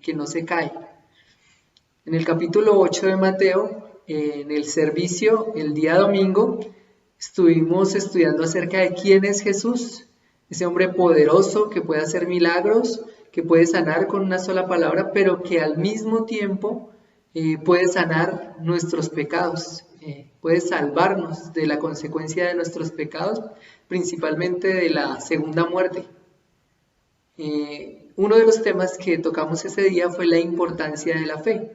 que no se cae. En el capítulo 8 de Mateo, en el servicio, el día domingo, estuvimos estudiando acerca de quién es Jesús, ese hombre poderoso que puede hacer milagros, que puede sanar con una sola palabra, pero que al mismo tiempo puede sanar nuestros pecados, puede salvarnos de la consecuencia de nuestros pecados, principalmente de la segunda muerte. Uno de los temas que tocamos ese día fue la importancia de la fe.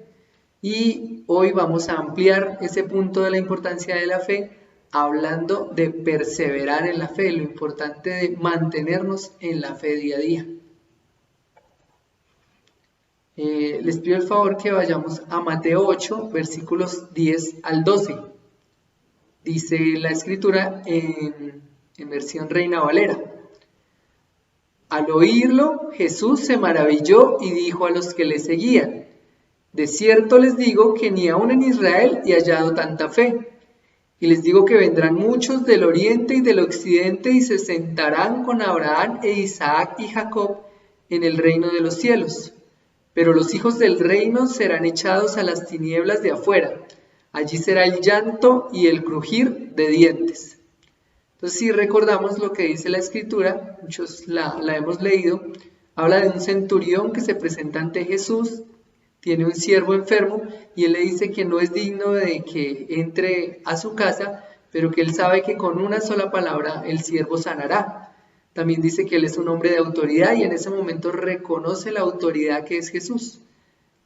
Y hoy vamos a ampliar ese punto de la importancia de la fe hablando de perseverar en la fe, lo importante de mantenernos en la fe día a día. Les pido el favor que vayamos a Mateo 8, versículos 10 al 12. Dice la escritura en versión Reina Valera. Al oírlo, Jesús se maravilló y dijo a los que le seguían: de cierto les digo que ni aun en Israel he hallado tanta fe. Y les digo que vendrán muchos del oriente y del occidente y se sentarán con Abraham e Isaac y Jacob en el reino de los cielos. Pero los hijos del reino serán echados a las tinieblas de afuera. Allí será el llanto y el crujir de dientes. Entonces, si recordamos lo que dice la escritura, muchos la hemos leído, habla de un centurión que se presenta ante Jesús, tiene un siervo enfermo y él le dice que no es digno de que entre a su casa, pero que él sabe que con una sola palabra el siervo sanará. También dice que él es un hombre de autoridad y en ese momento reconoce la autoridad que es Jesús.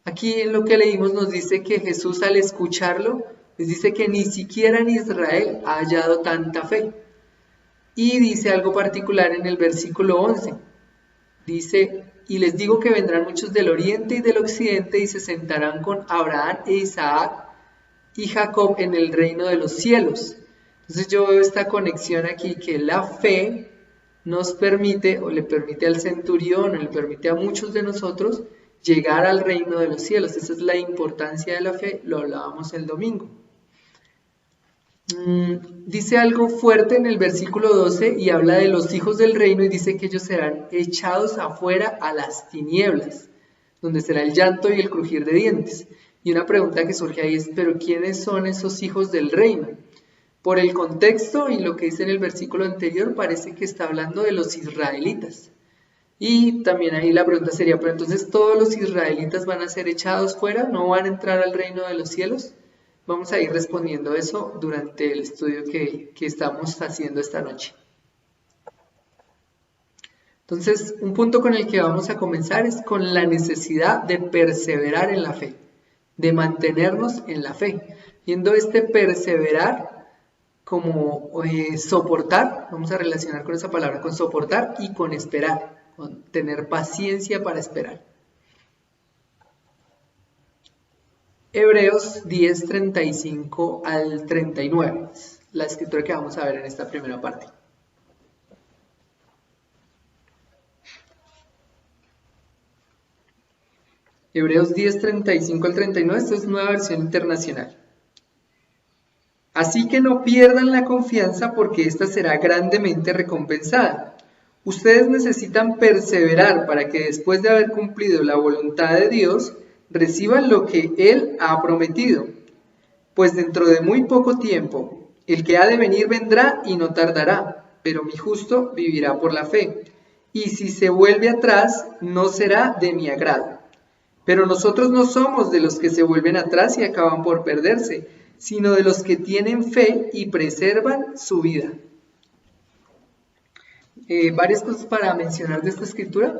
Aquí en lo que leímos nos dice que Jesús, al escucharlo, les dice que ni siquiera en Israel ha hallado tanta fe. Y dice algo particular en el versículo 11. Dice: y les digo que vendrán muchos del oriente y del occidente y se sentarán con Abraham e Isaac y Jacob en el reino de los cielos. Entonces yo veo esta conexión aquí, que la fe nos permite, o le permite al centurión, o le permite a muchos de nosotros llegar al reino de los cielos. Esa es la importancia de la fe, lo hablábamos el domingo. Dice algo fuerte en el versículo 12 y habla de los hijos del reino y dice que ellos serán echados afuera a las tinieblas, donde será el llanto y el crujir de dientes. Y una pregunta que surge ahí es: ¿pero quiénes son esos hijos del reino? Por el contexto y lo que dice en el versículo anterior, parece que está hablando de los israelitas. Y también ahí la pregunta sería: ¿pero entonces todos los israelitas van a ser echados fuera? ¿No van a entrar al reino de los cielos? Vamos a ir respondiendo eso durante el estudio que estamos haciendo esta noche. Entonces, un punto con el que vamos a comenzar es con la necesidad de perseverar en la fe, de mantenernos en la fe. Viendo este perseverar como soportar, vamos a relacionar con esa palabra, con soportar y con esperar, con tener paciencia para esperar. Hebreos 10, 35 al 39, la escritura que vamos a ver en esta primera parte. Hebreos 10, 35 al 39, esta es nueva versión internacional. Así que no pierdan la confianza, porque ésta será grandemente recompensada. Ustedes necesitan perseverar para que después de haber cumplido la voluntad de Dios, reciban lo que Él ha prometido. Pues dentro de muy poco tiempo, el que ha de venir vendrá y no tardará, pero mi justo vivirá por la fe. Y si se vuelve atrás, no será de mi agrado. Pero nosotros no somos de los que se vuelven atrás y acaban por perderse, sino de los que tienen fe y preservan su vida. Varias cosas para mencionar de esta escritura.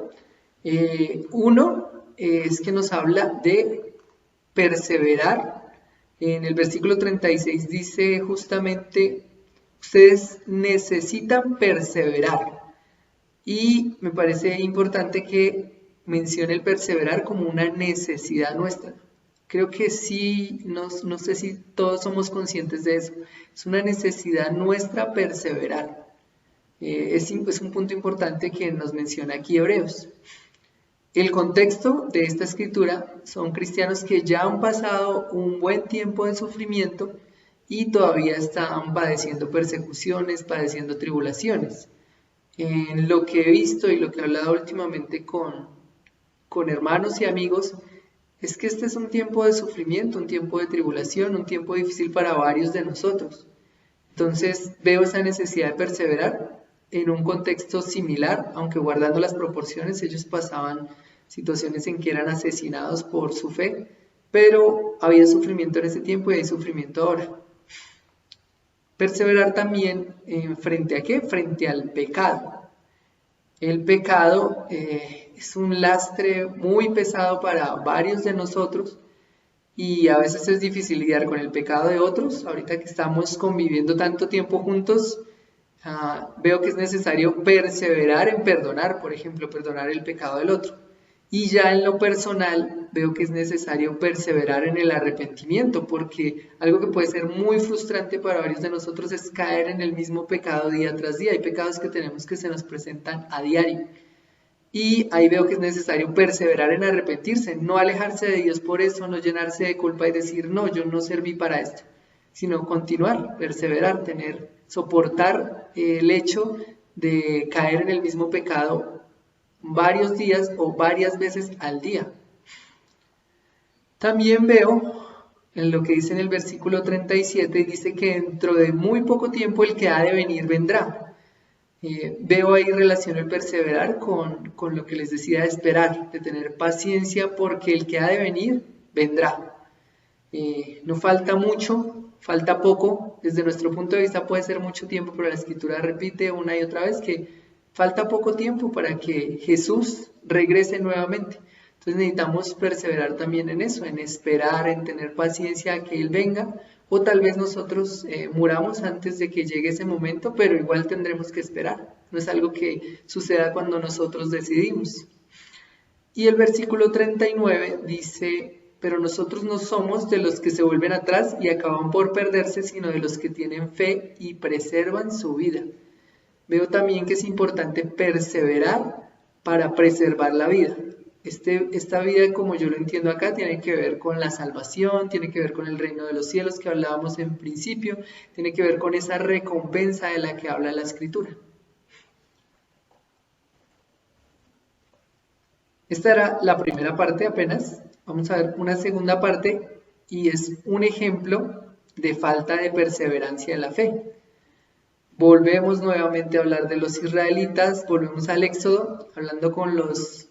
Uno es que nos habla de perseverar. En el versículo 36 dice justamente: ustedes necesitan perseverar. Y me parece importante que mencione el perseverar como una necesidad nuestra. Creo que sí, no sé si todos somos conscientes de eso. Es una necesidad nuestra perseverar. Es un punto importante que nos menciona aquí Hebreos. El contexto de esta escritura son cristianos que ya han pasado un buen tiempo de sufrimiento y todavía están padeciendo persecuciones, padeciendo tribulaciones. En lo que he visto y lo que he hablado últimamente con con hermanos y amigos, es que este es un tiempo de sufrimiento, un tiempo de tribulación, un tiempo difícil para varios de nosotros. Entonces veo esa necesidad de perseverar en un contexto similar, aunque guardando las proporciones. Ellos pasaban situaciones en que eran asesinados por su fe, pero había sufrimiento en ese tiempo y hay sufrimiento ahora. Perseverar también ¿frente a qué? Frente al pecado. El pecado es un lastre muy pesado para varios de nosotros y a veces es difícil lidiar con el pecado de otros. Ahorita que estamos conviviendo tanto tiempo juntos, veo que es necesario perseverar en perdonar, por ejemplo, perdonar el pecado del otro. Y ya en lo personal veo que es necesario perseverar en el arrepentimiento, porque algo que puede ser muy frustrante para varios de nosotros es caer en el mismo pecado día tras día. Hay pecados que tenemos que se nos presentan a diario. Y ahí veo que es necesario perseverar en arrepentirse, no alejarse de Dios por eso, no llenarse de culpa y decir, no, yo no serví para esto, sino continuar, perseverar, soportar el hecho de caer en el mismo pecado varios días o varias veces al día. También veo en lo que dice en el versículo 37, dice que dentro de muy poco tiempo el que ha de venir vendrá. Veo ahí relación el perseverar con lo que les decía de esperar, de tener paciencia, porque el que ha de venir vendrá. No falta mucho, falta poco. Desde nuestro punto de vista puede ser mucho tiempo, pero la Escritura repite una y otra vez que falta poco tiempo para que Jesús regrese nuevamente. Entonces necesitamos perseverar también en eso, en esperar, en tener paciencia a que Él venga, o tal vez nosotros muramos antes de que llegue ese momento, pero igual tendremos que esperar. No es algo que suceda cuando nosotros decidimos. Y el versículo 39 dice, pero nosotros no somos de los que se vuelven atrás y acaban por perderse, sino de los que tienen fe y preservan su vida. Veo también que es importante perseverar para preservar la vida. Esta vida, como yo lo entiendo acá, tiene que ver con la salvación, tiene que ver con el reino de los cielos que hablábamos en principio, tiene que ver con esa recompensa de la que habla la Escritura. Esta era la primera parte apenas. Vamos a ver una segunda parte y es un ejemplo de falta de perseverancia en la fe. Volvemos nuevamente a hablar de los israelitas, volvemos al Éxodo, hablando con los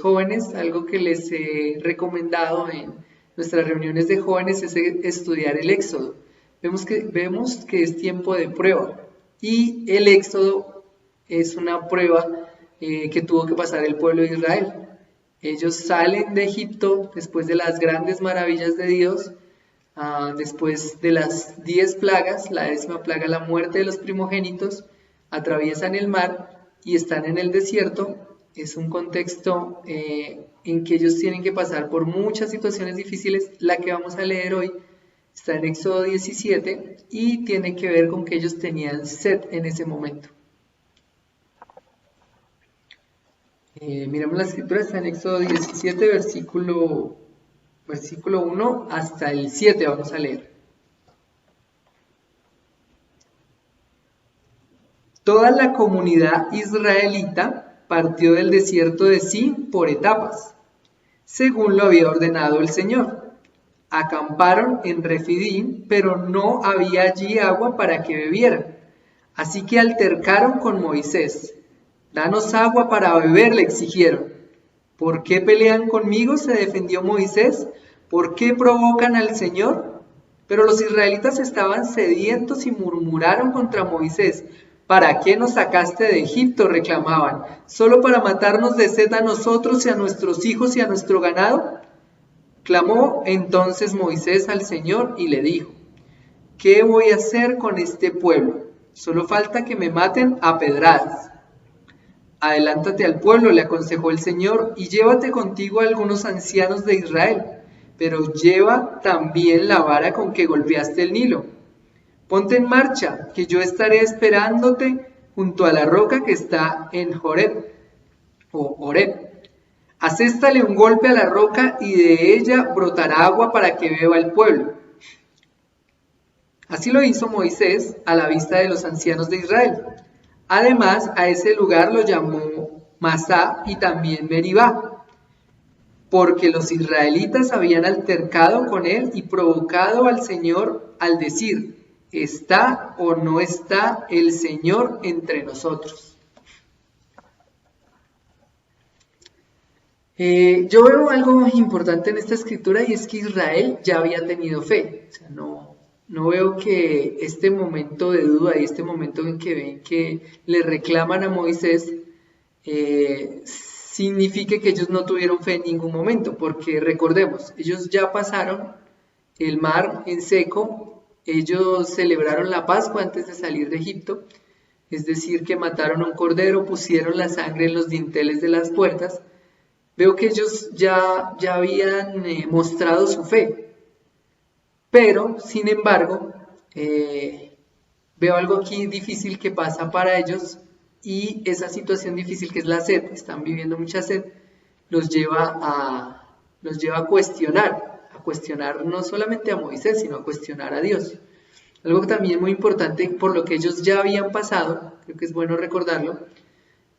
jóvenes. Algo que les he recomendado en nuestras reuniones de jóvenes es estudiar el Éxodo. Vemos que es tiempo de prueba y el Éxodo es una prueba que tuvo que pasar el pueblo de Israel. Ellos salen de Egipto después de las grandes maravillas de Dios, después de las 10 plagas, la 10ª plaga, la muerte de los primogénitos, atraviesan el mar y están en el desierto. Es un contexto en que ellos tienen que pasar por muchas situaciones difíciles. La que vamos a leer hoy está en Éxodo 17 y tiene que ver con que ellos tenían sed en ese momento. Miremos la Escritura, está en Éxodo 17, versículo 1 hasta el 7, vamos a leer. Toda la comunidad israelita partió del desierto de Sin por etapas, según lo había ordenado el Señor. Acamparon en Refidim, pero no había allí agua para que bebieran. Así que altercaron con Moisés. Danos agua para beber, le exigieron. ¿Por qué pelean conmigo?, se defendió Moisés. ¿Por qué provocan al Señor? Pero los israelitas estaban sedientos y murmuraron contra Moisés. ¿Para qué nos sacaste de Egipto?, reclamaban. ¿Solo para matarnos de sed a nosotros y a nuestros hijos y a nuestro ganado? Clamó entonces Moisés al Señor y le dijo, ¿qué voy a hacer con este pueblo? Solo falta que me maten a pedradas. Adelántate al pueblo, le aconsejó el Señor, y llévate contigo a algunos ancianos de Israel, pero lleva también la vara con que golpeaste el Nilo. Ponte en marcha, que yo estaré esperándote junto a la roca que está en Horeb. Aséstale un golpe a la roca y de ella brotará agua para que beba el pueblo. Así lo hizo Moisés a la vista de los ancianos de Israel. Además, a ese lugar lo llamó Masá y también Meribá. porque los israelitas habían altercado con él y provocado al Señor al decir: ¿está o no está el Señor entre nosotros? Yo veo algo importante en esta escritura, y es que Israel ya había tenido fe. O sea, no veo que este momento de duda y este momento en que ven que le reclaman a Moisés signifique que ellos no tuvieron fe en ningún momento, porque recordemos, ellos ya pasaron el mar en seco, ellos celebraron la Pascua antes de salir de Egipto, es decir, que mataron a un cordero, pusieron la sangre en los dinteles de las puertas. Veo que ellos ya habían mostrado su fe, pero sin embargo veo algo aquí difícil que pasa para ellos, y esa situación difícil que es la sed, están viviendo mucha sed, los lleva a cuestionar no solamente a Moisés, sino a cuestionar a Dios. Algo que también es muy importante, por lo que ellos ya habían pasado, creo que es bueno recordarlo,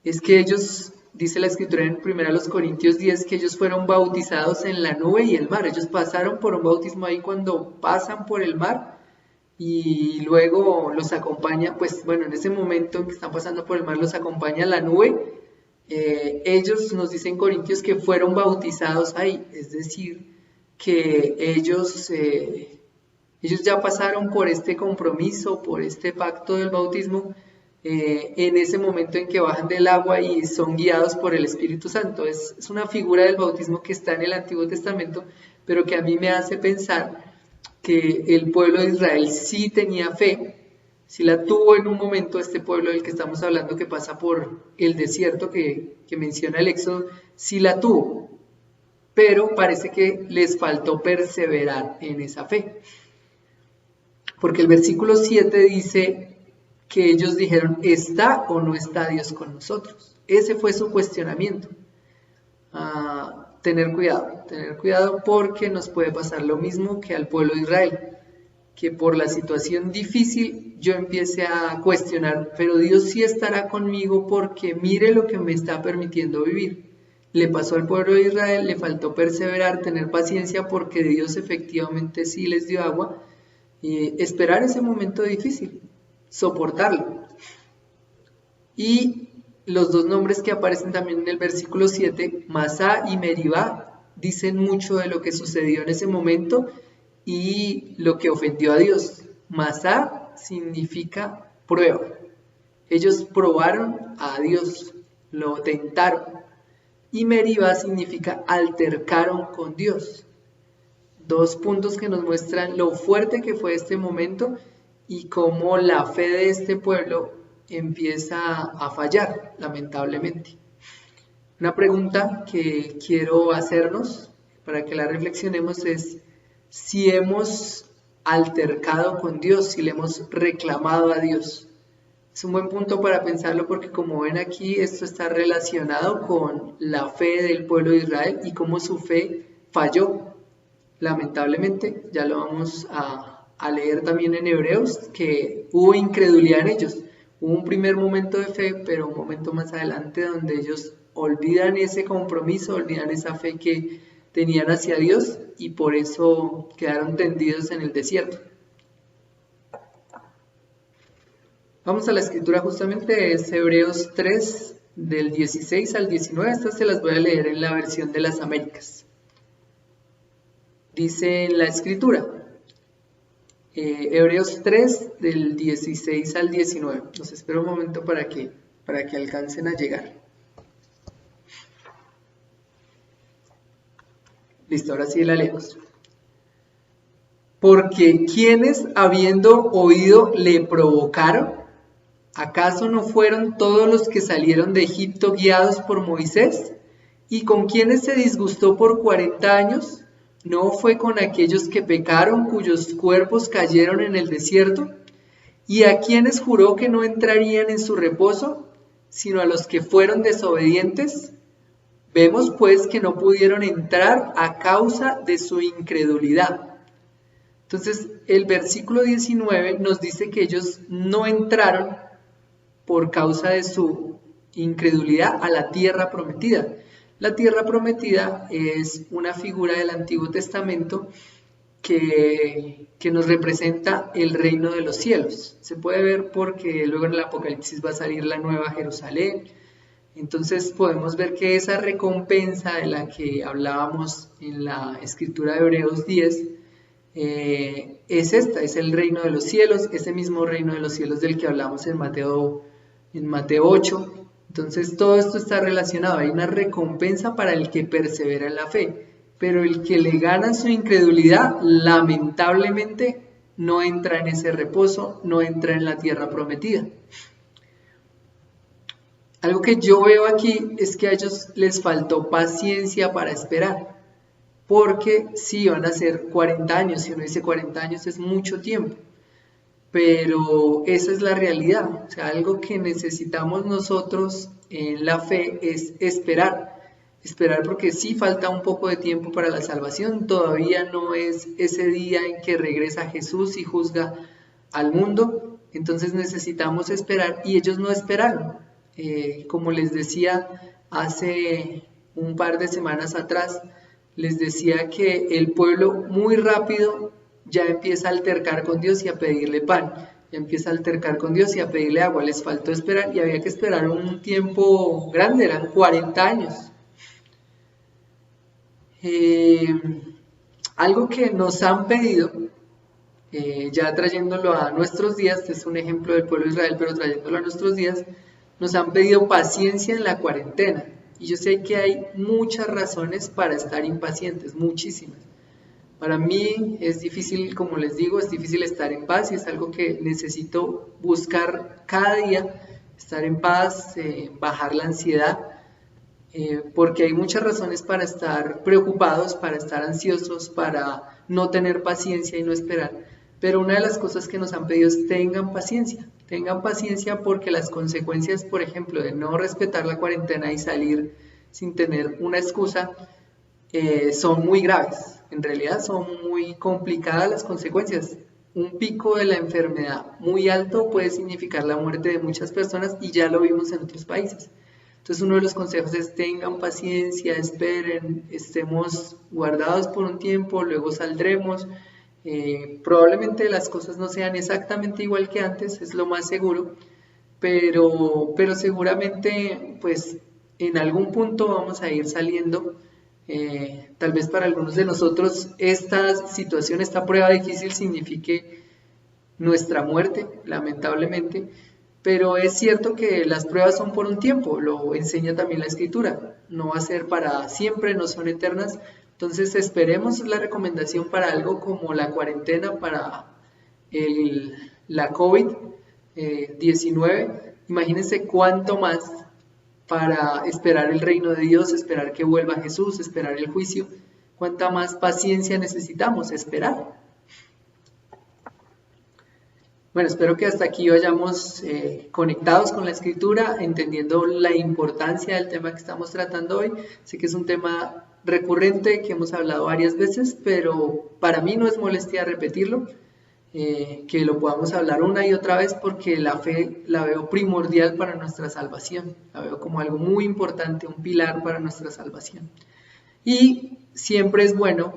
es que ellos, dice la escritura en 1 Corintios 10, que ellos fueron bautizados en la nube y el mar. Ellos pasaron por un bautismo ahí cuando pasan por el mar, y luego los acompaña, pues bueno, en ese momento en que están pasando por el mar los acompaña la nube. Ellos, nos dicen Corintios, que fueron bautizados ahí, es decir, que ellos ya pasaron por este compromiso, por este pacto del bautismo, en ese momento en que bajan del agua y son guiados por el Espíritu Santo. Es una figura del bautismo que está en el Antiguo Testamento, pero que a mí me hace pensar que el pueblo de Israel sí tenía fe, sí la tuvo en un momento. Este pueblo del que estamos hablando, que pasa por el desierto que menciona el Éxodo, sí la tuvo, pero parece que les faltó perseverar en esa fe, porque el versículo 7 dice que ellos dijeron: ¿está o no está Dios con nosotros? Ese fue su cuestionamiento. Tener cuidado, porque nos puede pasar lo mismo que al pueblo de Israel, que por la situación difícil yo empiece a cuestionar: pero Dios sí estará conmigo, porque mire lo que me está permitiendo vivir. Le pasó al pueblo de Israel, le faltó perseverar, tener paciencia, porque Dios efectivamente sí les dio agua, y esperar ese momento difícil, soportarlo. Y los dos nombres que aparecen también en el versículo 7, Masá y Meribá, dicen mucho de lo que sucedió en ese momento y lo que ofendió a Dios. Masá significa prueba. Ellos probaron a Dios, lo tentaron. Y Meribá significa altercaron con Dios. Dos puntos que nos muestran lo fuerte que fue este momento y cómo la fe de este pueblo empieza a fallar, lamentablemente. Una pregunta que quiero hacernos para que la reflexionemos es si hemos altercado con Dios, si le hemos reclamado a Dios. Es un buen punto para pensarlo, porque como ven aquí, esto está relacionado con la fe del pueblo de Israel y cómo su fe falló. Lamentablemente, ya lo vamos a leer también en Hebreos, que hubo incredulidad en ellos. Hubo un primer momento de fe, pero un momento más adelante donde ellos olvidan ese compromiso, olvidan esa fe que tenían hacia Dios, y por eso quedaron tendidos en el desierto. Vamos a la escritura, justamente es Hebreos 3, del 16 al 19. Estas se las voy a leer en la versión de las Américas. Dice en la escritura, Hebreos 3, del 16 al 19. Los espero un momento para que alcancen a llegar. Listo, ahora sí la leemos. Porque quienes, habiendo oído, le provocaron, ¿acaso no fueron todos los que salieron de Egipto guiados por Moisés? ¿Y con quienes se disgustó por 40 años? ¿No fue con aquellos que pecaron, cuyos cuerpos cayeron en el desierto? ¿Y a quienes juró que no entrarían en su reposo, sino a los que fueron desobedientes? Vemos pues que no pudieron entrar a causa de su incredulidad. Entonces el versículo 19 nos dice que ellos no entraron por causa de su incredulidad a la tierra prometida. La tierra prometida es una figura del Antiguo Testamento que nos representa el reino de los cielos. Se puede ver porque luego en el Apocalipsis va a salir la nueva Jerusalén. Entonces podemos ver que esa recompensa de la que hablábamos en la escritura de Hebreos 10 es esta, es el reino de los cielos, ese mismo reino de los cielos del que hablamos en Mateo 8. Entonces todo esto está relacionado, hay una recompensa para el que persevera en la fe, pero el que le gana su incredulidad, lamentablemente, no entra en ese reposo, no entra en la tierra prometida. Algo que yo veo aquí es que a ellos les faltó paciencia para esperar, porque sí van a ser 40 años, si uno dice 40 años es mucho tiempo, pero esa es la realidad. O sea, algo que necesitamos nosotros en la fe es esperar porque sí falta un poco de tiempo para la salvación, todavía no es ese día en que regresa Jesús y juzga al mundo, entonces necesitamos esperar y ellos no esperaron. Como les decía hace un par de semanas atrás, les decía que el pueblo muy rápido ya empieza a altercar con Dios y a pedirle pan, ya empieza a altercar con Dios y a pedirle agua, les faltó esperar y había que esperar un tiempo grande, eran 40 años. Algo que nos han pedido, ya trayéndolo a nuestros días, este es un ejemplo del pueblo de Israel, pero trayéndolo a nuestros días, nos han pedido paciencia en la cuarentena. Y yo sé que hay muchas razones para estar impacientes, muchísimas. Para mí es difícil, como les digo, es difícil estar en paz y es algo que necesito buscar cada día, estar en paz, bajar la ansiedad, porque hay muchas razones para estar preocupados, para estar ansiosos, para no tener paciencia y no esperar. Pero una de las cosas que nos han pedido es tengan paciencia porque las consecuencias, por ejemplo, de no respetar la cuarentena y salir sin tener una excusa, son muy graves. En realidad son muy complicadas las consecuencias. Un pico de la enfermedad muy alto puede significar la muerte de muchas personas y ya lo vimos en otros países. Entonces uno de los consejos es tengan paciencia, esperen, estemos guardados por un tiempo, luego saldremos. Probablemente las cosas no sean exactamente igual que antes, es lo más seguro, pero seguramente pues en algún punto vamos a ir saliendo. Tal vez para algunos de nosotros esta situación, esta prueba difícil signifique nuestra muerte, lamentablemente, pero es cierto que las pruebas son por un tiempo, lo enseña también la Escritura, no va a ser para siempre, no son eternas. Entonces esperemos la recomendación para algo como la cuarentena para la COVID-19. Imagínense cuánto más para esperar el reino de Dios, esperar que vuelva Jesús, esperar el juicio. Cuánta más paciencia necesitamos esperar. Bueno, espero que hasta aquí vayamos conectados con la Escritura, entendiendo la importancia del tema que estamos tratando hoy. Sé que es un tema recurrente que hemos hablado varias veces, pero para mí no es molestia repetirlo, que lo podamos hablar una y otra vez porque la fe la veo primordial para nuestra salvación, la veo como algo muy importante, un pilar para nuestra salvación. Y siempre es bueno,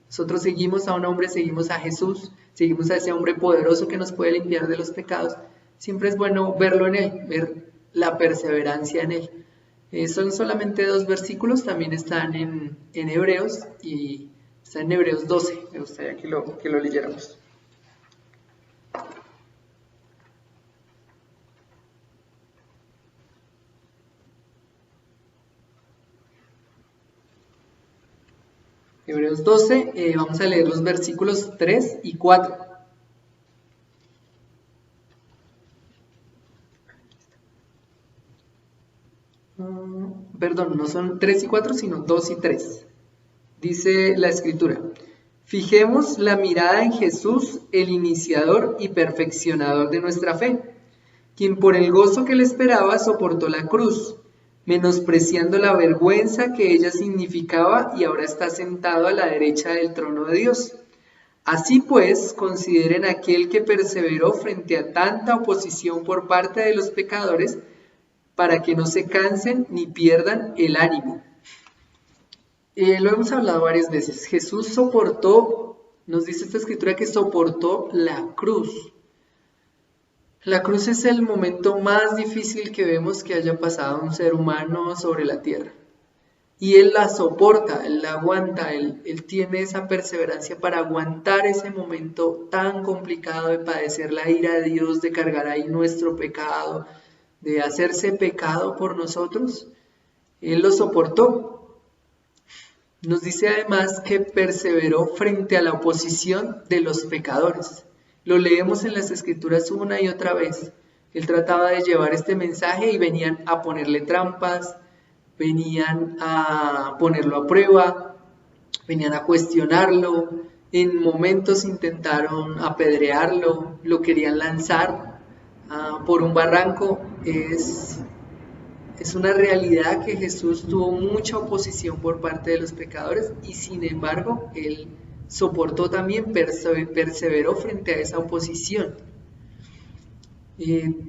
nosotros seguimos a un hombre, seguimos a Jesús, seguimos a ese hombre poderoso que nos puede limpiar de los pecados, siempre es bueno verlo en él, ver la perseverancia en él. Son solamente 2 versículos, también están en Hebreos y está en Hebreos 12, me gustaría que lo leyéramos. Hebreos 12, vamos a leer los versículos 3 y 4. Perdón, no son 3 y 4, sino 2 y 3. Dice la Escritura: fijemos la mirada en Jesús, el iniciador y perfeccionador de nuestra fe, quien por el gozo que le esperaba soportó la cruz, menospreciando la vergüenza que ella significaba, y ahora está sentado a la derecha del trono de Dios. Así pues, consideren aquel que perseveró frente a tanta oposición por parte de los pecadores, para que no se cansen ni pierdan el ánimo. Lo hemos hablado varias veces. Jesús soportó, nos dice esta escritura que soportó la cruz. La cruz es el momento más difícil que vemos que haya pasado un ser humano sobre la tierra. Y Él la soporta, Él la aguanta, él tiene esa perseverancia para aguantar ese momento tan complicado de padecer la ira de Dios, de cargar ahí nuestro pecado, de hacerse pecado por nosotros. Él lo soportó. Nos dice además que perseveró frente a la oposición de los pecadores. Lo leemos en las Escrituras una y otra vez. Él trataba de llevar este mensaje y venían a ponerle trampas, venían a ponerlo a prueba, venían a cuestionarlo, en momentos intentaron apedrearlo, lo querían lanzar por un barranco. Es una realidad que Jesús tuvo mucha oposición por parte de los pecadores y sin embargo Él soportó también, perseveró frente a esa oposición.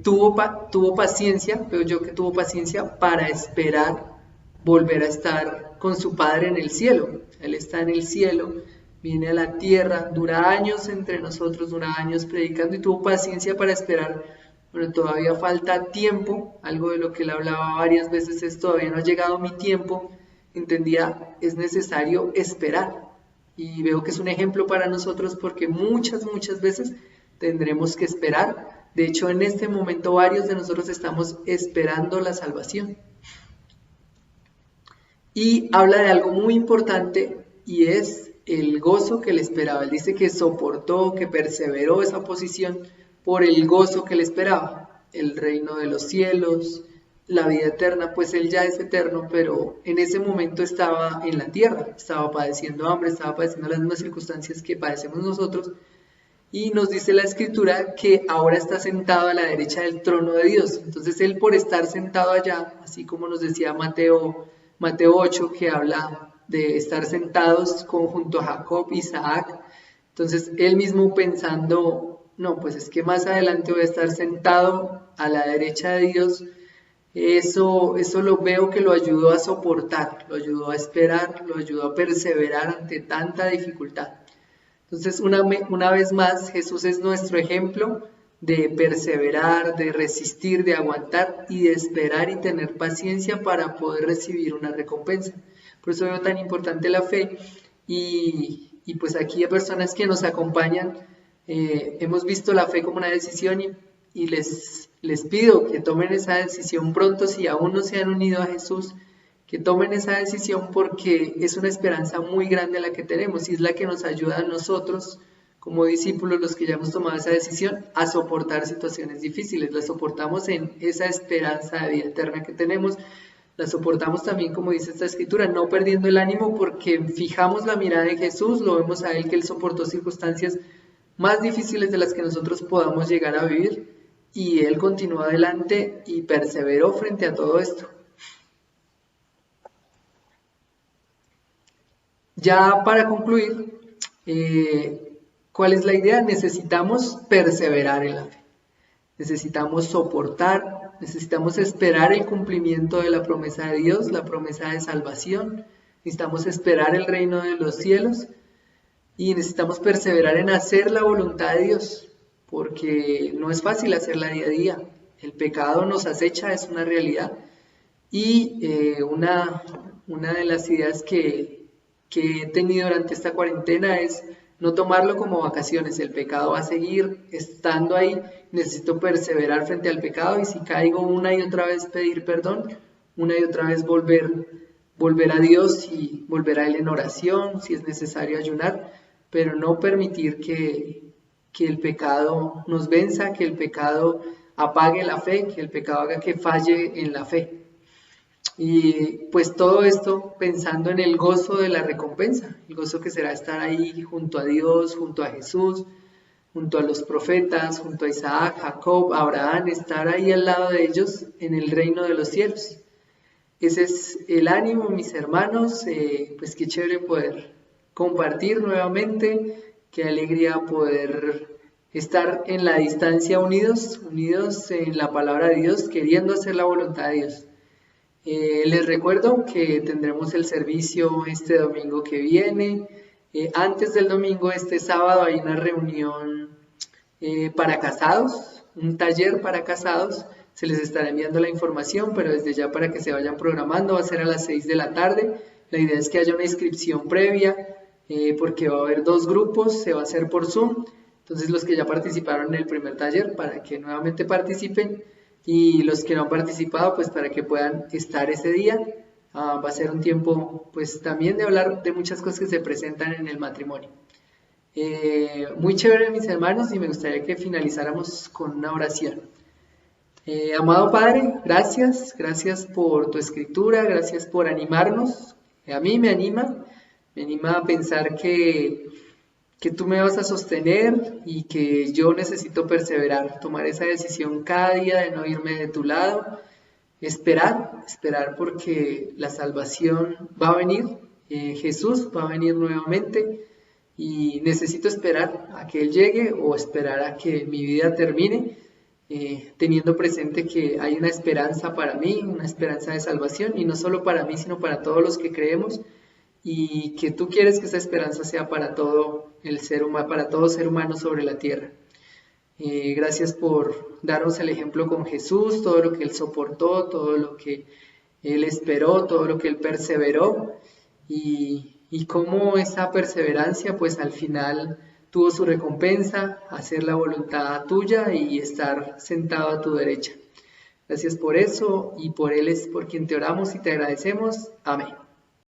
Tuvo paciencia, pero yo que tuvo paciencia para esperar volver a estar con su Padre en el cielo. Él está en el cielo, viene a la tierra, dura años entre nosotros, dura años predicando y tuvo paciencia para esperar. Bueno, todavía falta tiempo, algo de lo que él hablaba varias veces es todavía no ha llegado mi tiempo, entendía, es necesario esperar. Y veo que es un ejemplo para nosotros porque muchas veces tendremos que esperar. De hecho, en este momento varios de nosotros estamos esperando la salvación. Y habla de algo muy importante y es el gozo que le esperaba. Él dice que soportó, que perseveró esa oposición por el gozo que le esperaba. El reino de los cielos, la vida eterna, pues él ya es eterno, pero en ese momento estaba en la tierra, estaba padeciendo hambre, estaba padeciendo las mismas circunstancias que padecemos nosotros. Y nos dice la Escritura que ahora está sentado a la derecha del trono de Dios. Entonces él por estar sentado allá, así como nos decía Mateo 8, que habla de estar sentados junto a Jacob, Isaac. Entonces él mismo pensando, no, pues es que más adelante voy a estar sentado a la derecha de Dios. Eso lo veo que lo ayudó a soportar, lo ayudó a esperar, lo ayudó a perseverar ante tanta dificultad. Entonces, una vez más, Jesús es nuestro ejemplo de perseverar, de resistir, de aguantar y de esperar y tener paciencia para poder recibir una recompensa. Por eso veo tan importante la fe y pues aquí hay personas que nos acompañan, hemos visto la fe como una decisión y les pido que tomen esa decisión pronto si aún no se han unido a Jesús, que tomen esa decisión porque es una esperanza muy grande la que tenemos y es la que nos ayuda a nosotros como discípulos, los que ya hemos tomado esa decisión, a soportar situaciones difíciles. La soportamos en esa esperanza de vida eterna que tenemos, la soportamos también, como dice esta escritura, no perdiendo el ánimo porque fijamos la mirada en Jesús, lo vemos a Él que Él soportó circunstancias más difíciles de las que nosotros podamos llegar a vivir y Él continuó adelante y perseveró frente a todo esto. Ya para concluir, ¿cuál es la idea? Necesitamos perseverar en la fe. Necesitamos soportar, necesitamos esperar el cumplimiento de la promesa de Dios, la promesa de salvación. Necesitamos esperar el reino de los cielos y necesitamos perseverar en hacer la voluntad de Dios, porque no es fácil hacerla día a día. El pecado nos acecha, es una realidad. Y una de las ideas que he tenido durante esta cuarentena es no tomarlo como vacaciones. El pecado va a seguir estando ahí, necesito perseverar frente al pecado y si caigo una y otra vez pedir perdón, una y otra vez volver a Dios y volver a Él en oración, si es necesario ayunar, pero no permitir que el pecado nos venza, que el pecado apague la fe, que el pecado haga que falle en la fe. Y pues todo esto pensando en el gozo de la recompensa, el gozo que será estar ahí junto a Dios, junto a Jesús, junto a los profetas, junto a Isaac, Jacob, Abraham, estar ahí al lado de ellos en el reino de los cielos. Ese es el ánimo, mis hermanos, pues qué chévere poder compartir nuevamente, qué alegría poder estar en la distancia unidos en la palabra de Dios, queriendo hacer la voluntad de Dios. Les recuerdo que tendremos el servicio este domingo que viene. Antes del domingo, este sábado, hay una reunión para casados, un taller para casados. Se les estará enviando la información, pero desde ya para que se vayan programando, va a ser a las 6 de la tarde. La idea es que haya una inscripción previa, porque va a haber 2 grupos, se va a hacer por Zoom. Entonces los que ya participaron en el primer taller, para que nuevamente participen, y los que no han participado, pues para que puedan estar ese día. Va a ser un tiempo, pues también de hablar de muchas cosas que se presentan en el matrimonio. Muy chévere, mis hermanos, y me gustaría que finalizáramos con una oración. Amado Padre, gracias por tu escritura, gracias por animarnos. A mí me anima a pensar que tú me vas a sostener y que yo necesito perseverar, tomar esa decisión cada día de no irme de tu lado, esperar porque la salvación va a venir, Jesús va a venir nuevamente y necesito esperar a que Él llegue o esperar a que mi vida termine, teniendo presente que hay una esperanza para mí, una esperanza de salvación, y no solo para mí, sino para todos los que creemos, y que tú quieres que esa esperanza sea para todo el ser humano, para todo ser humano sobre la tierra. Gracias por darnos el ejemplo con Jesús, todo lo que Él soportó, todo lo que Él esperó, todo lo que Él perseveró, y cómo esa perseverancia pues al final tuvo su recompensa, hacer la voluntad tuya y estar sentado a tu derecha. Gracias por eso, y por Él es por quien te oramos y te agradecemos. Amén.